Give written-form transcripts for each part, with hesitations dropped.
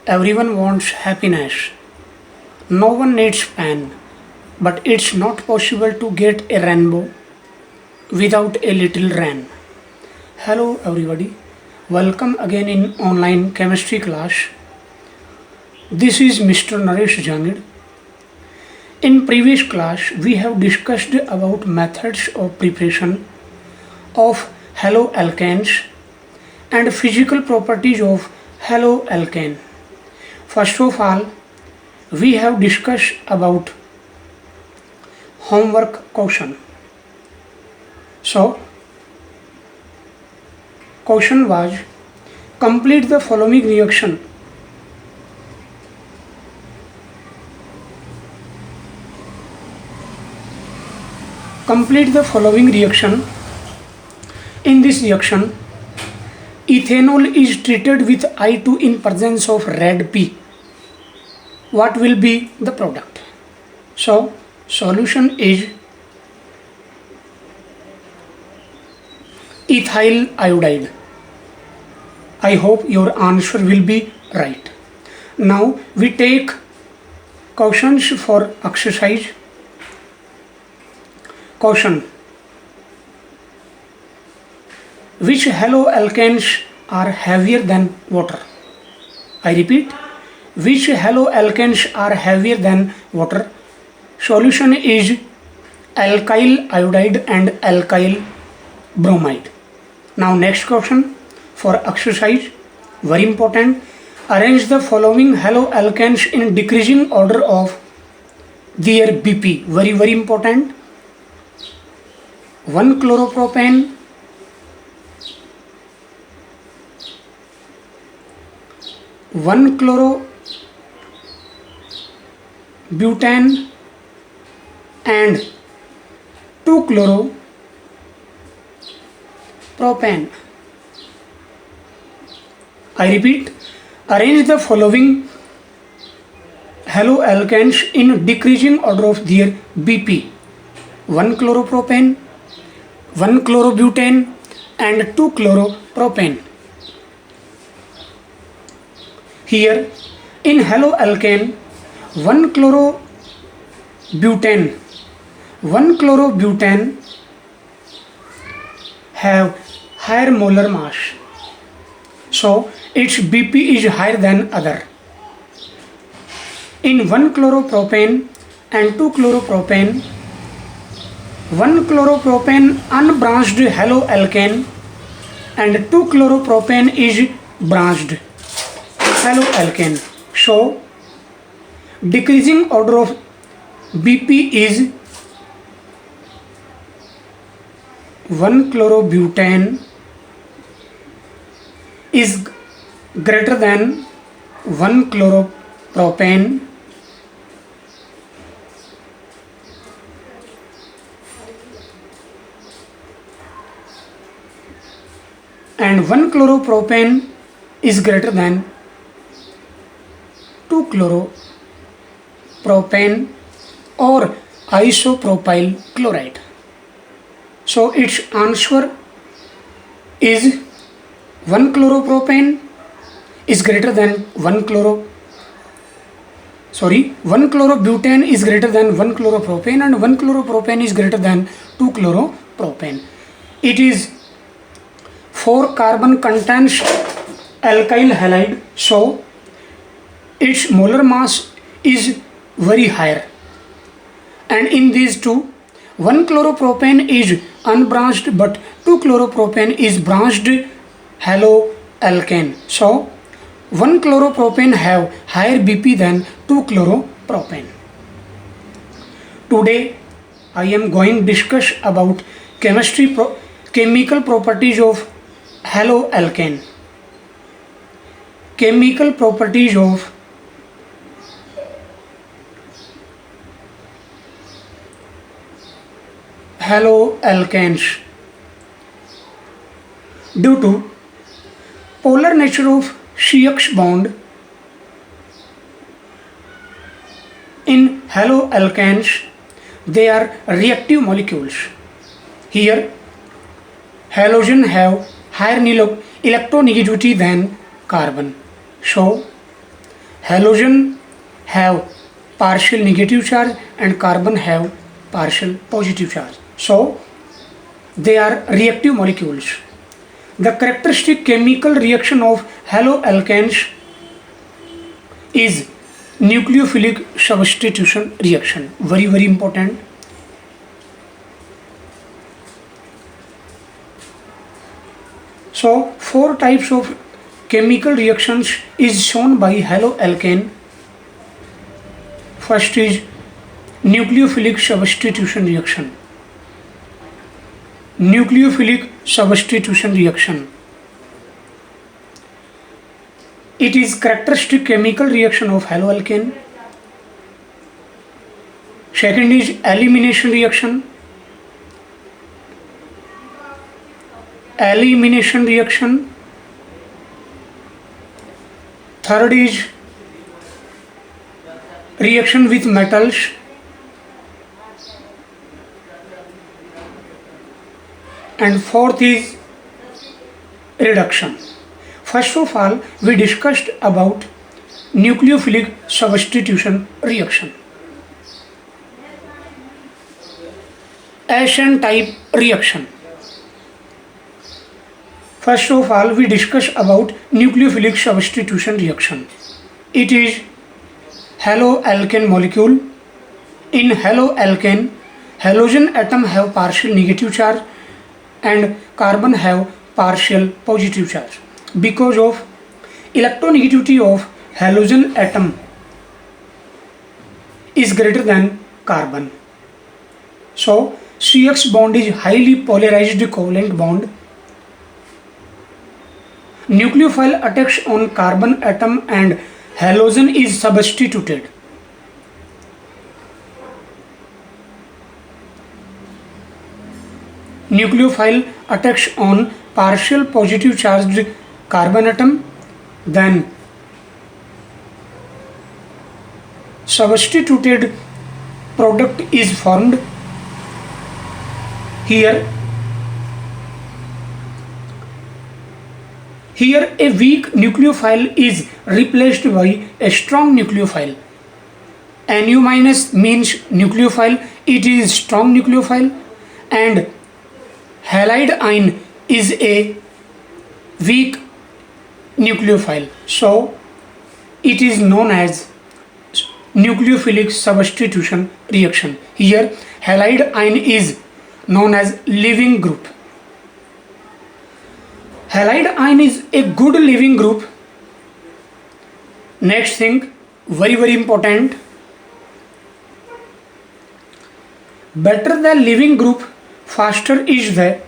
Everyone wants happiness. No one needs pen. But it's not possible to get a rainbow without a little rain. Hello everybody. Welcome again in online chemistry class. This is Mr. Naresh Jangid. In previous class we have discussed about methods of preparation of haloalkanes and physical properties of haloalkane. First of all, we have discussed about homework question. So, question was complete the following reaction. Complete the following reaction. In this reaction, ethanol is treated with I2 in presence of red P. What will be the product? So, solution is ethyl iodide. I hope your answer will be right. Now we take questions for exercise. Question: which haloalkanes are heavier than water? I repeat, which haloalkanes are heavier than water? Solution is alkyl iodide and alkyl bromide. Now next question for exercise, very important. Arrange the following haloalkanes in decreasing order of their BP. Very important. 1 chloropropane, 1 chlorobutane and 2 chloropropane. I repeat, arrange the following haloalkanes in decreasing order of their BP. 1 chloropropane, 1 chlorobutane and 2 chloropropane. Here in haloalkane, 1 chlorobutane have higher molar mass, so its BP is higher than other. In 1 chloropropane and 2 chloropropane, 1 chloropropane unbranched haloalkane and 2 chloropropane is branched haloalkane. So decreasing order of BP is 1 chlorobutane is greater than 1 chloropropane and 1 chloropropane is greater than 2 chloropropane or isopropyl chloride. So its answer is 1 chloropropane is greater than 1 chlorobutane is greater than 1 chloropropane and 1 chloropropane is greater than 2 chloropropane. It is 4 carbon contains alkyl halide, so its molar mass is very higher. And in these two, 1 chloropropane is unbranched but 2 chloropropane is branched haloalkane. So 1 chloropropane have higher BP than 2 chloropropane. Today I am going to discuss about chemical properties of haloalkane. Chemical properties of haloalkanes. Due to polar nature of CX bond in haloalkanes, they are reactive molecules. Here halogen have higher electronegativity than carbon. So halogen have partial negative charge and carbon have partial positive charge. So they are reactive molecules. The characteristic chemical reaction of haloalkanes is nucleophilic substitution reaction. Very, very important. So four types of chemical reactions is shown by haloalkane. First is nucleophilic substitution reaction. Nucleophilic substitution reaction. It is characteristic chemical reaction of haloalkane. Second is elimination reaction. Elimination reaction. Third is reaction with metals. And fourth is reduction. First of all, we discussed about nucleophilic substitution reaction. S-N type reaction. First of all, we discuss about nucleophilic substitution reaction. It is haloalkane molecule. In haloalkane, halogen atom have partial negative charge and carbon have partial positive charge. Because of electronegativity of halogen atom is greater than carbon. So CX bond is highly polarized covalent bond. Nucleophile attacks on carbon atom and halogen is substituted. Nucleophile attacks on partial positive charged carbon atom, then substituted product is formed. Here a weak nucleophile is replaced by a strong nucleophile. Nu minus means nucleophile, it is strong nucleophile, and halide ion is a weak nucleophile. So it is known as nucleophilic substitution reaction. Here halide ion is known as leaving group. Halide ion is a good leaving group. Next thing, very, very important. Better the leaving group, faster is the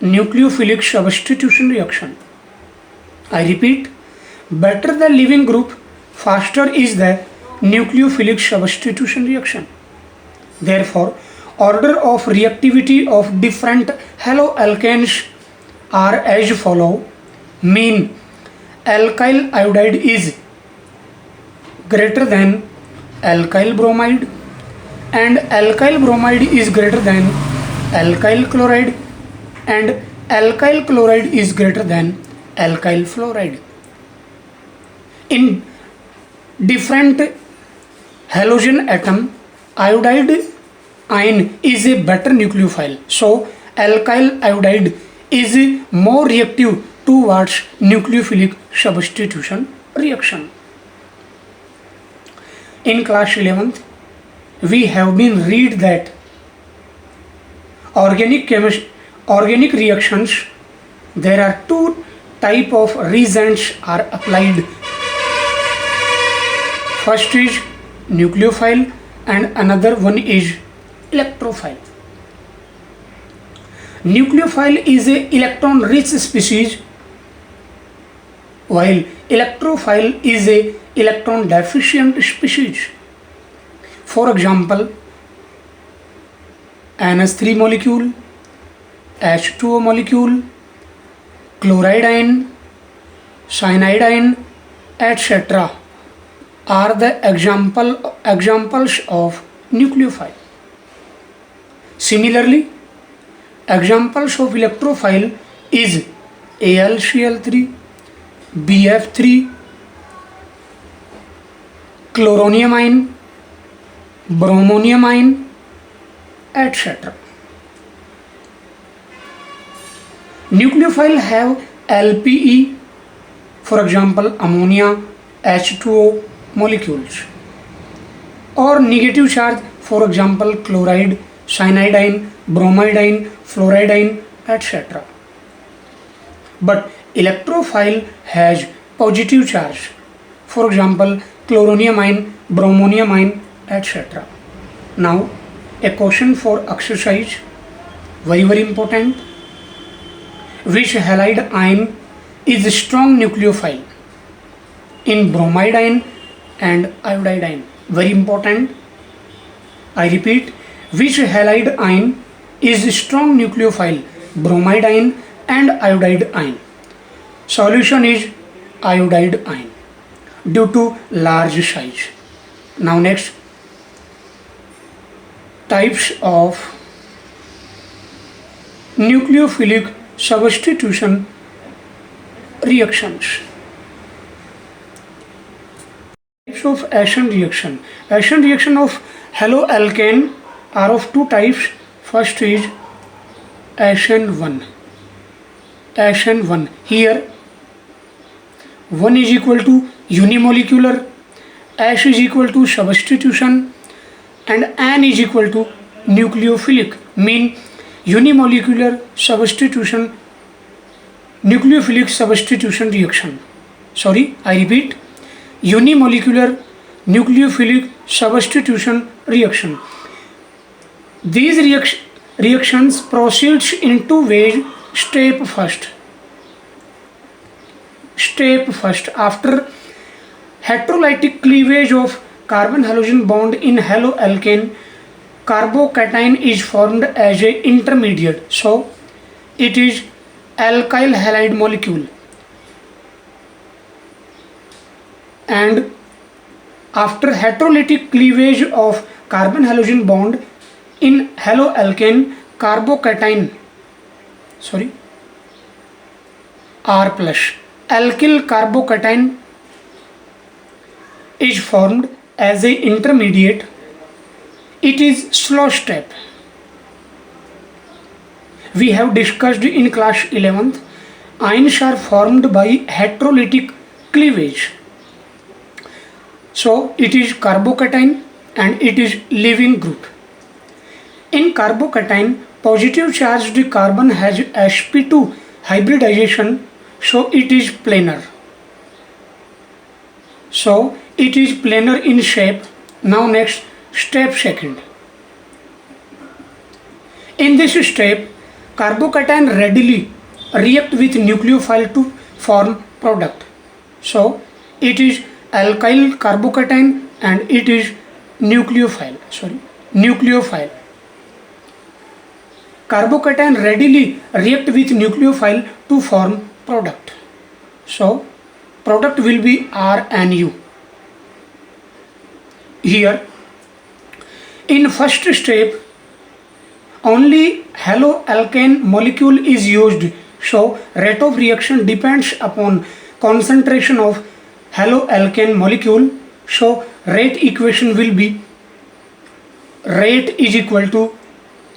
nucleophilic substitution reaction. I repeat, better the leaving group, faster is the nucleophilic substitution reaction. Therefore, order of reactivity of different haloalkanes are as follow. Mean alkyl iodide is greater than alkyl bromide, and alkyl bromide is greater than alkyl chloride, and alkyl chloride is greater than alkyl fluoride. In different halogen atom, iodide ion is a better nucleophile. So alkyl iodide is more reactive towards nucleophilic substitution reaction. In class 11th, we have been read that organic reactions, there are two type of reagents are applied. First is nucleophile and another one is electrophile. Nucleophile is a electron rich species, while electrophile is a electron deficient species. For example, NH3 molecule, H2O molecule, chloride ion, cyanide ion, etc. are the examples of nucleophile. Similarly, examples of electrophile is AlCl3, BF3, chloronium, bromonium, etc. Nucleophile have LPE, for example ammonia, H2O molecules, or negative charge, for example chloride, cyanidine, bromidine, fluoridine, etc. But electrophile has positive charge, for example chloronium, bromonium, etc. Now a question for exercise, very important. Which halide ion is a strong nucleophile in bromide and iodide? Very important. I repeat, which halide ion is a strong nucleophile, bromide and iodide ion? Solution is iodide ion due to large size. Now next, types of nucleophilic substitution reactions. Types of Ashen reaction. Ashen reaction of haloalkane are of two types. First is Ashen 1. Ashen 1. Here 1 is equal to unimolecular, Ash is equal to substitution, and N is equal to nucleophilic. Mean unimolecular substitution, nucleophilic substitution reaction. Sorry, I repeat, unimolecular nucleophilic substitution reaction. These reactions proceeds in two ways. Step first, after heterolytic cleavage of carbon halogen bond in haloalkane, carbocation is formed as a intermediate, so it is alkyl halide molecule. And after heterolytic cleavage of carbon halogen bond in haloalkane, R plus alkyl carbocation is formed as a intermediate. It is slow step. We have discussed in class 11th, ions are formed by heterolytic cleavage. So it is carbocation and it is leaving group. In carbocation, positive charged carbon has sp2 hybridization, so it is planar. So it is planar in shape. Now next, step second. In this step, carbocation readily react with nucleophile to form product. So it is alkyl carbocation and it is nucleophile. Carbocation readily react with nucleophile to form product. So product will be RNU. Here in first step only haloalkane molecule is used, so rate of reaction depends upon concentration of haloalkane molecule. So rate equation will be rate is equal to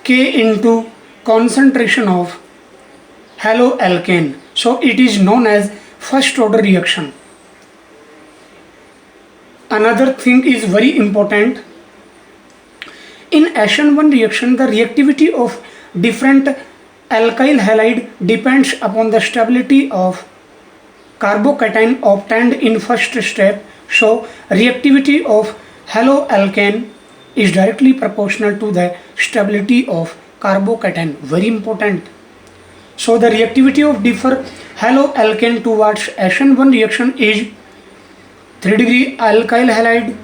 K into concentration of haloalkane. So it is known as first order reaction. Another thing is very important. In Ashen-1 reaction, the reactivity of different alkyl halide depends upon the stability of carbocation obtained in first step. So reactivity of haloalkane is directly proportional to the stability of carbocation. Very important. So the reactivity of different haloalkane towards Ashen-1 reaction is 3 degree alkyl halide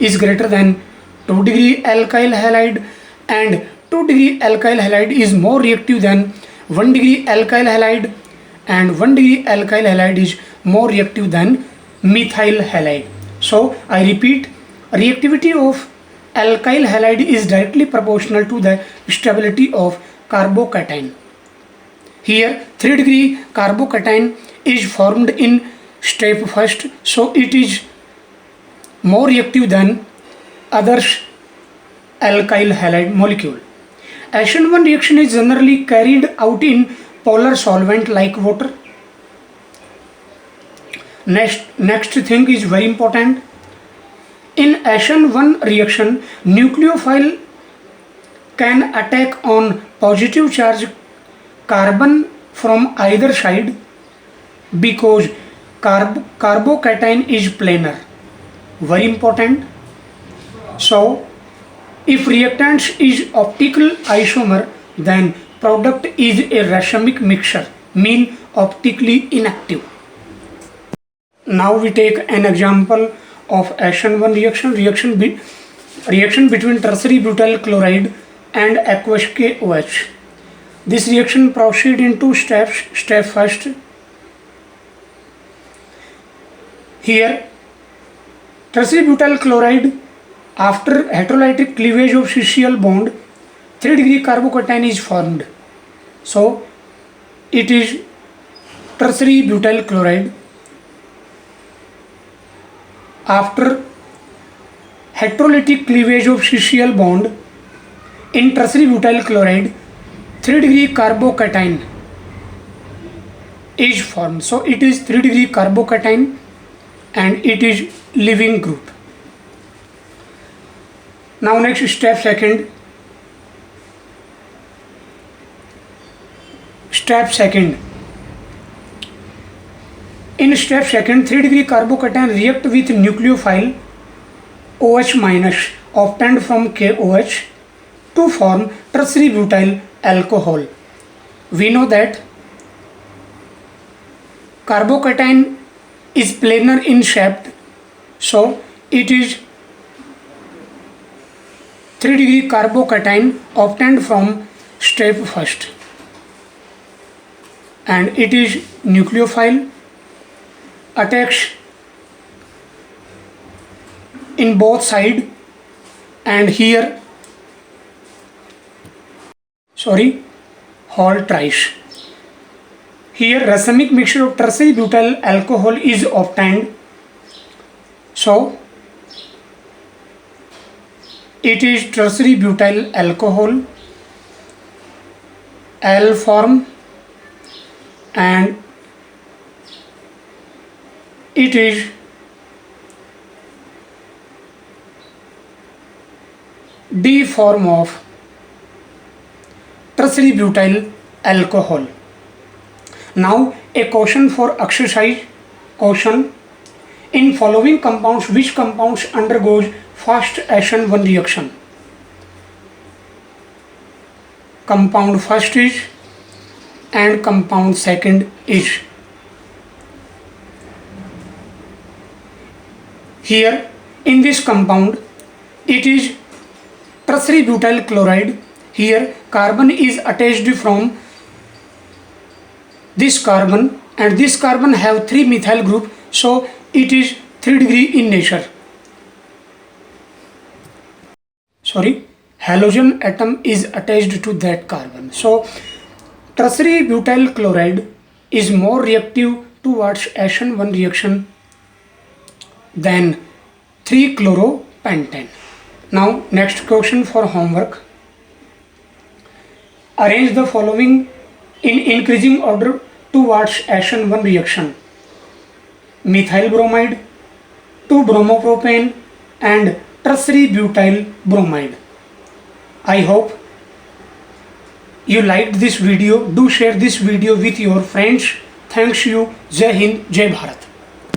is greater than 2 degree alkyl halide, and 2 degree alkyl halide is more reactive than 1 degree alkyl halide, and 1 degree alkyl halide is more reactive than methyl halide. So I repeat, reactivity of alkyl halide is directly proportional to the stability of carbocation. Here 3 degree carbocation is formed in step first, so it is more reactive than other alkyl halide molecule. SN1 reaction is generally carried out in polar solvent like water. Next thing is very important. In SN1 reaction, nucleophile can attack on positive charge carbon from either side because carbocation is planar. Very important. So, if reactant is optical isomer, then product is a racemic mixture, mean optically inactive. Now we take an example of SN1 reaction between tertiary butyl chloride and aqueous KOH. This reaction proceeds in two steps. Step first, here tertiary butyl chloride, after heterolytic cleavage of CCl bond, 3-degree carbocation is formed. So it is tertiary butyl chloride. After heterolytic cleavage of CCl bond in tertiary butyl chloride, 3-degree carbocation is formed. So it is 3-degree carbocation and it is leaving group. Now next step second. In step second, 3-degree carbocation react with nucleophile OH minus obtained from KOH to form tertiary butyl alcohol. We know that carbocation is planar in shape, so it is 3-degree carbocation obtained from step first, and it is nucleophile, attacks in both sides, and here whole twice. Here racemic mixture of tertiary butyl alcohol is obtained, so it is tertiary butyl alcohol, Al form, and it is D form of tertiary butyl alcohol. Now a question for exercise question. In following compounds, which compounds undergoes fast SN1 reaction? Compound first is and compound second is. Here in this compound it is tertiary butyl chloride. Here carbon is attached from this carbon, and this carbon have 3 methyl group, so it is 3-degree in nature. Halogen atom is attached to that carbon. So tertiary butyl chloride is more reactive towards SN1 reaction than 3-chloropentane. Now next question for homework. Arrange the following in increasing order towards SN1 reaction: methyl bromide, 2-bromopropane, and tertiary butyl bromide. I hope you liked this video. Do share this video with your friends. Thanks you. Jai Hind, Jai Bharat.